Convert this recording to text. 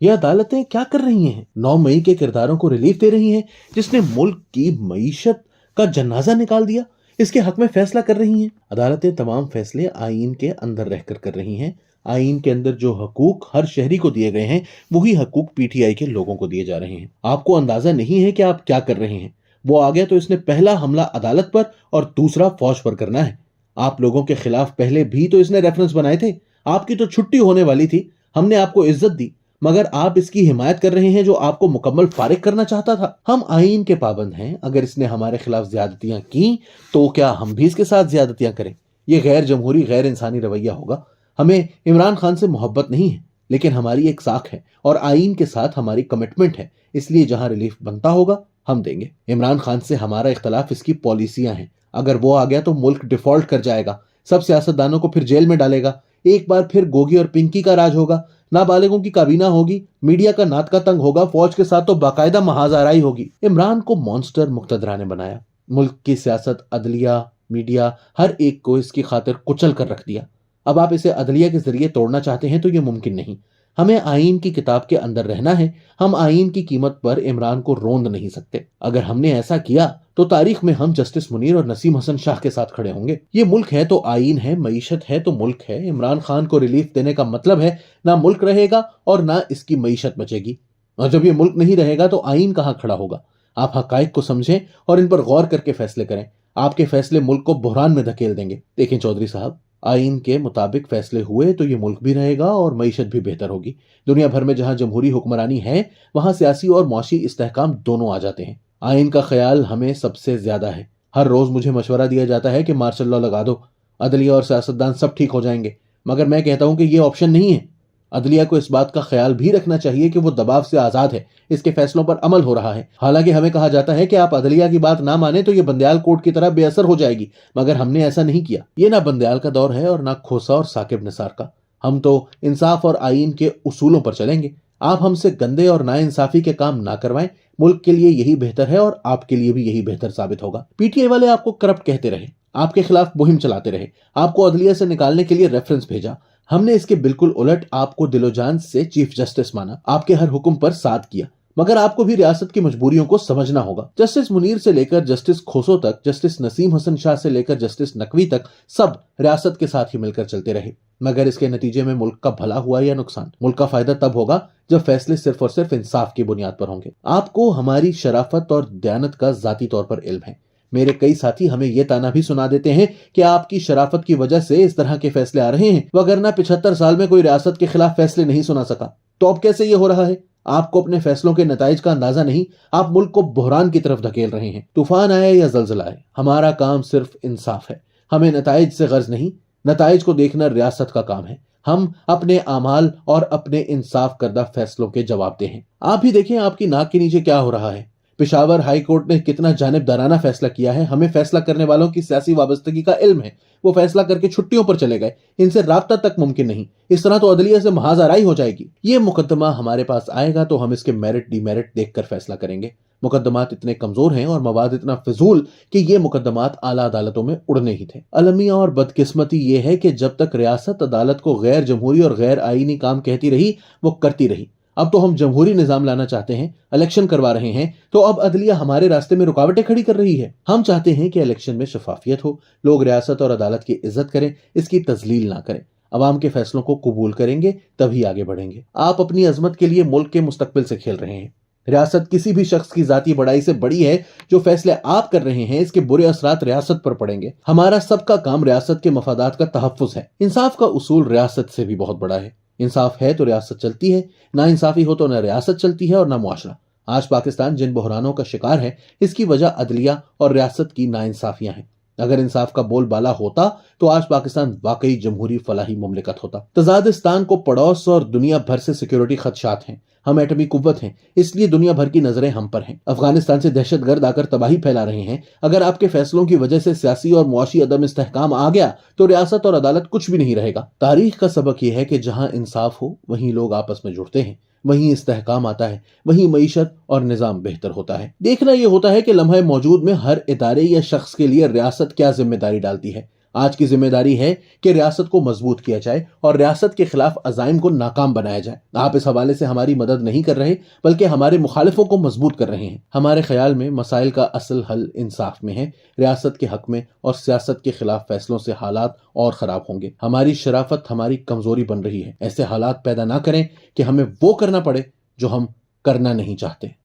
یہ عدالتیں کیا کر رہی ہیں؟ 9 مئی کے کرداروں کو ریلیف دے رہی ہیں جس نے ملک کی معیشت کا جنازہ نکال دیا، اس کے حق میں فیصلہ کر رہی ہیں۔ عدالتیں تمام فیصلے آئین کے اندر رہ کر رہی ہیں۔ آئین کے اندر جو حقوق ہر شہری کو دیے گئے ہیں وہی حقوق پی ٹی آئی کے لوگوں کو دیے جا رہے ہیں۔ آپ کو اندازہ نہیں ہے کہ آپ کیا کر رہے ہیں۔ وہ آ گیا تو اس نے پہلا حملہ عدالت پر اور دوسرا فوج پر کرنا ہے۔ آپ لوگوں کے خلاف پہلے بھی تو اس نے ریفرنس بنائے تھے۔ آپ کی تو چھٹی ہونے والی تھی، ہم نے آپ کو عزت دی، مگر آپ اس کی حمایت کر رہے ہیں جو آپ کو مکمل فارغ کرنا چاہتا تھا۔ ہم آئین کے پابند ہیں، اگر اس نے ہمارے خلاف زیادتیاں کی تو کیا ہم بھی اس کے ساتھ زیادتیاں کریں؟ یہ غیر جمہوری، غیر انسانی رویہ ہوگا۔ ہمیں عمران خان سے محبت نہیں ہے، لیکن ہماری ایک ساکھ ہے اور آئین کے ساتھ ہماری کمٹمنٹ ہے، اس لیے جہاں ریلیف بنتا ہوگا ہم دیں گے۔ عمران خان سے ہمارا اختلاف اس کی پالیسیاں ہیں۔ اگر وہ آ گیا تو ملک ڈیفالٹ کر جائے گا، سب سیاستدانوں کو پھر جیل میں ڈالے گا، ایک بار پھر گوگی اور پنکی کا راج ہوگا، نابالغوں کی کابینہ ہوگی، میڈیا کا نات کا تنگ ہوگا، فوج کے ساتھ تو باقاعدہ محاذ آرائی ہوگی۔ عمران کو مانسٹر مقتدرہ نے بنایا، ملک کی سیاست، عدلیہ، میڈیا، ہر ایک کو اس کی خاطر کچل کر رکھ دیا۔ اب آپ اسے عدلیہ کے ذریعے توڑنا چاہتے ہیں تو یہ ممکن نہیں۔ ہمیں آئین کی کتاب کے اندر رہنا ہے، ہم آئین کی قیمت پر عمران کو روند نہیں سکتے۔ اگر ہم نے ایسا کیا تو تاریخ میں ہم جسٹس منیر اور نسیم حسن شاہ کے ساتھ کھڑے ہوں گے۔ یہ ملک ہے تو آئین ہے، معیشت ہے تو ملک ہے۔ عمران خان کو ریلیف دینے کا مطلب ہے نہ ملک رہے گا اور نہ اس کی معیشت بچے گی، اور جب یہ ملک نہیں رہے گا تو آئین کہاں کھڑا ہوگا؟ آپ حقائق کو سمجھیں اور ان پر غور کر کے فیصلے کریں۔ آپ کے فیصلے ملک کو بحران میں دھکیل دیں گے۔ دیکھیں چودھری صاحب، آئین کے مطابق فیصلے ہوئے تو یہ ملک بھی رہے گا اور معیشت بھی بہتر ہوگی۔ دنیا بھر میں جہاں جمہوری حکمرانی ہے وہاں سیاسی اور معاشی استحکام دونوں آ جاتے ہیں۔ آئین کا خیال ہمیں سب سے زیادہ ہے۔ ہر روز مجھے مشورہ دیا جاتا ہے کہ مارشل لا لگا دو، عدلیہ اور سیاستدان سب ٹھیک ہو جائیں گے، مگر میں کہتا ہوں کہ یہ آپشن نہیں ہے۔ عدلیہ کو اس بات کا خیال بھی رکھنا چاہیے کہ وہ دباؤ سے آزاد ہے، اس کے فیصلوں پر عمل ہو رہا ہے۔ حالانکہ ہمیں کہا جاتا ہے کہ آپ عدلیہ کی بات نہ مانیں تو یہ بندیال کوٹ کی طرح بے اثر ہو جائے گی، مگر ہم نے ایسا نہیں کیا۔ یہ نہ بندیال کا دور ہے اور نہ کھوسا اور ثاقب نثار کا۔ ہم تو انصاف اور آئین کے اصولوں پر چلیں گے۔ آپ ہم سے گندے اور ناانصافی کے کام نہ کروائیں، ملک کے لیے یہی بہتر ہے اور آپ کے لیے بھی یہی بہتر ثابت ہوگا۔ پی ٹی آئی والے آپ کو کرپٹ کہتے رہے، آپ کے خلاف مہم چلاتے رہے، آپ کو عدلیہ سے نکالنے کے لیے ریفرنس بھیجا۔ ہم نے اس کے بالکل الٹ آپ کو دل و جان سے چیف جسٹس مانا، آپ کے ہر حکم پر ساتھ کیا، مگر آپ کو بھی ریاست کی مجبوریوں کو سمجھنا ہوگا۔ جسٹس منیر سے لے کر جسٹس کھوسو تک، جسٹس نسیم حسن شاہ سے لے کر جسٹس نقوی تک، سب ریاست کے ساتھ ہی مل کر چلتے رہے، مگر اس کے نتیجے میں ملک کا بھلا ہوا یا نقصان؟ ملک کا فائدہ تب ہوگا جب فیصلے صرف اور صرف انصاف کی بنیاد پر ہوں گے۔ آپ کو ہماری شرافت اور دیانت کا ذاتی طور پر علم ہے۔ میرے کئی ساتھی ہمیں یہ تانا بھی سنا دیتے ہیں کہ آپ کی شرافت کی وجہ سے اس طرح کے فیصلے آ رہے ہیں، وگرنہ 75 سال میں کوئی ریاست کے خلاف فیصلے نہیں سنا سکا۔ تو اب کیسے یہ ہو رہا ہے؟ آپ کو اپنے فیصلوں کے نتائج کا اندازہ نہیں، آپ ملک کو بحران کی طرف دھکیل رہے ہیں۔ طوفان آئے یا زلزلہ آئے، ہمارا کام صرف انصاف ہے۔ ہمیں نتائج سے غرض نہیں، نتائج کو دیکھنا ریاست کا کام ہے۔ ہم اپنے اعمال اور اپنے انصاف کردہ فیصلوں کے جواب دہ ہیں۔ آپ ہی دیکھیں آپ کی ناک کے نیچے کیا ہو رہا ہے۔ پشاور ہائی کورٹ نے کتنا جانبدارانہ فیصلہ کیا ہے۔ ہمیں فیصلہ کرنے والوں کی سیاسی وابستگی کا علم ہے، وہ فیصلہ کر کے چھٹیوں پر چلے گئے، ان سے رابطہ تک ممکن نہیں۔ اس طرح تو عدلیہ سے محاذ آرائی ہو جائے گی۔ یہ مقدمہ ہمارے پاس آئے گا تو ہم اس کے میرٹ ڈی میرٹ دیکھ کر فیصلہ کریں گے۔ مقدمات اتنے کمزور ہیں اور مواد اتنا فضول کہ یہ مقدمات اعلیٰ عدالتوں میں اڑنے ہی تھے۔ المیہ اور بدقسمتی یہ ہے کہ جب تک ریاست عدالت کو غیر جمہوری اور غیر آئینی کام کہتی رہی وہ کرتی رہی۔ اب تو ہم جمہوری نظام لانا چاہتے ہیں، الیکشن کروا رہے ہیں، تو اب عدلیہ ہمارے راستے میں رکاوٹیں کھڑی کر رہی ہے۔ ہم چاہتے ہیں کہ الیکشن میں شفافیت ہو، لوگ ریاست اور عدالت کی عزت کریں، اس کی تذلیل نہ کریں۔ عوام کے فیصلوں کو قبول کریں گے تبھی آگے بڑھیں گے۔ آپ اپنی عظمت کے لیے ملک کے مستقبل سے کھیل رہے ہیں۔ ریاست کسی بھی شخص کی ذاتی بڑائی سے بڑی ہے۔ جو فیصلے آپ کر رہے ہیں اس کے برے اثرات ریاست پر پڑیں گے۔ ہمارا سب کا کام ریاست کے مفادات کا تحفظ ہے۔ انصاف کا اصول ریاست سے بھی بہت بڑا ہے۔ انصاف ہے تو ریاست چلتی ہے، نا انصافی ہو تو نہ ریاست چلتی ہے اور نہ معاشرہ۔ آج پاکستان جن بحرانوں کا شکار ہے اس کی وجہ عدلیہ اور ریاست کی نا انصافیاں ہیں۔ اگر انصاف کا بول بالا ہوتا تو آج پاکستان واقعی جمہوری فلاحی مملکت ہوتا۔ تزادستان کو پڑوس اور دنیا بھر سے سیکیورٹی خدشات ہیں۔ ہم ایٹمی قوت ہیں، اس لیے دنیا بھر کی نظریں ہم پر ہیں۔ افغانستان سے دہشت گرد آ کر تباہی پھیلا رہے ہیں۔ اگر آپ کے فیصلوں کی وجہ سے سیاسی اور معاشی عدم استحکام آ گیا تو ریاست اور عدالت کچھ بھی نہیں رہے گا۔ تاریخ کا سبق یہ ہے کہ جہاں انصاف ہو وہیں لوگ آپس میں جڑتے ہیں، وہیں استحکام آتا ہے، وہیں معیشت اور نظام بہتر ہوتا ہے۔ دیکھنا یہ ہوتا ہے کہ لمحہ موجود میں ہر ادارے یا شخص کے لیے ریاست کیا ذمہ داری ڈالتی ہے۔ آج کی ذمہ داری ہے کہ ریاست کو مضبوط کیا جائے اور ریاست کے خلاف عزائم کو ناکام بنایا جائے۔ آپ اس حوالے سے ہماری مدد نہیں کر رہے بلکہ ہمارے مخالفوں کو مضبوط کر رہے ہیں۔ ہمارے خیال میں مسائل کا اصل حل انصاف میں ہے، ریاست کے حق میں، اور سیاست کے خلاف فیصلوں سے حالات اور خراب ہوں گے۔ ہماری شرافت ہماری کمزوری بن رہی ہے۔ ایسے حالات پیدا نہ کریں کہ ہمیں وہ کرنا پڑے جو ہم کرنا نہیں چاہتے۔